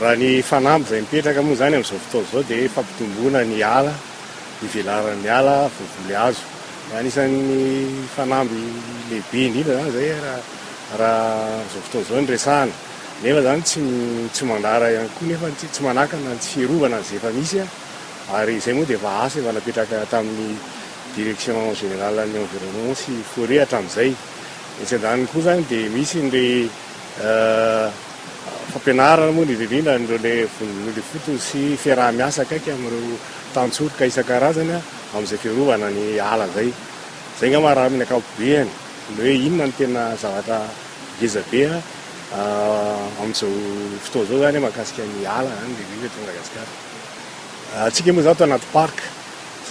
raha ny fanamby zay mipetraka moa zany amin'izao fotoana zao dia fampitomboana ny ala, ivelaran'ny ala, vovoly hazo. Anisan'ny fanamby lehibe indrindra zany zay raha amin'izao fotoana zao ny resahana. Nefa zany tsy mandara ihany koa nefa tsy manakana ny fiarovana izay efa misy ary izay moa dia efa asa efa napetraka tamin'ny direction générale ny environnement sy forêt hatramin'izay. Misy andaniny koa zany dia misy ny fampianarana moa ny indrindra le fotony sy fiaraha-miasa akaiky amin'ireo tantsoroka isan-karazany amin'izay fiarovana ny ala zay. Zay nga raha amin'ny ankapobeny ny hoe inona ny tena zavatra ngezabe amin'izao fotoana zao zany mahakasika ny ala zany indrindra eto Madagasikara. Atsika moa zao anaty parc,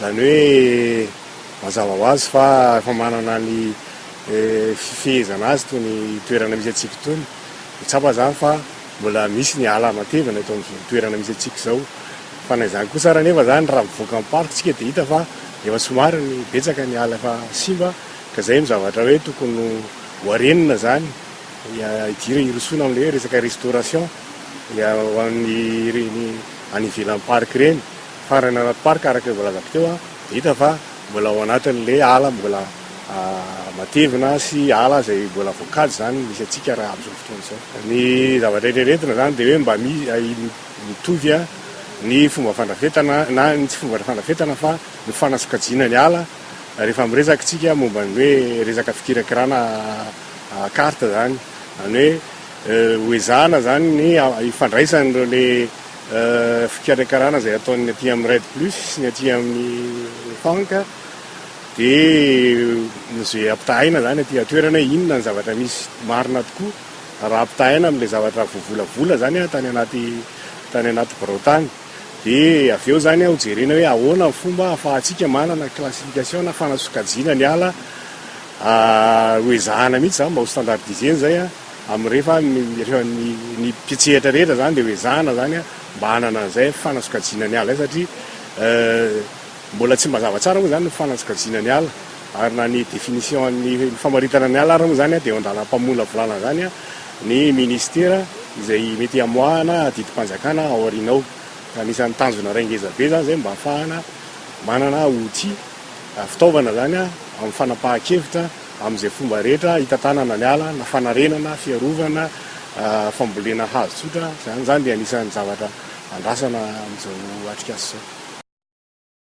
zany hoe mazava ho azy fa efa manana ny fifehezana azy toy ny toerana misy atsika itony. Tsapa zany fa mbola misy ny ala matevina eto amin'ny toerana misy atsika zao. Fa na izany kosa raha nefa zany raha mivoaka amin'ny parc tsika dia hita fa efa somary ny betsaka ny ala efa simba, ka zay ny zavatra hoe tokony hoarenina zany idira irosoana amin'ilay hoe resaka restauration ho an'ny any ivelan'ny parc reny. Fa raha ny anaty parc araka ny voalazako teo dia hita fa mbola ao anatin'ilay ala mbola matevina sy ala zay mbola voakady zany misy atsika raha amin'izao fotoana izao. Ny zavatra rehetrarehetra zany dia hoe mba mitovy ny fomba fandrafetana na tsy fomba fandrafetana fa ny fanasokajiana ny ala rehefa miresaka tsika momba ny hoe resaka fikirakirana carte zany, any hoe hoezahana zany ny ifandraisan'ireo le fikarakarana zay ataon'ny aty amin'ny Red Plus sy ny aty amin'ny fanka dia zay ampitahina zany aty atoerana inona ny zavatra misy marina tokoa raha ampitahina amin'ilay zavatra vovolavola zany tany anaty borontany. Dia avy eo zany hojerena hoe ahoana ny fomba ahafahantsika manana classification na fanasokajiana ny ala hoezahana mihitsy zany mba ho standardisena zay amin'ny rehefa ny pitsehatra rehetra zany dia hoezahana zany mba hanana an'izay fanasokajiana ny ala satria mbola tsy mazava tsara moa zany ny fanasokajiana ny ala ary na ny définition ny famaritana ny ala ary moa zany dia andalam-pamola volana zany ny ministera izay mety amoahana didim-panjakana ao aorianao. Anisan'ny tanjona ray ngezabe zany zay mba ahafahana manana outil fitaovana zany amin'ny fanapahan-kevitra amin'izay fomba rehetra hitantanana ny ala na fanarenana, fiarovana, fambolena hazo tsotra zany dia anisan'ny zavatra andrasana amin'izao atrika azy zao.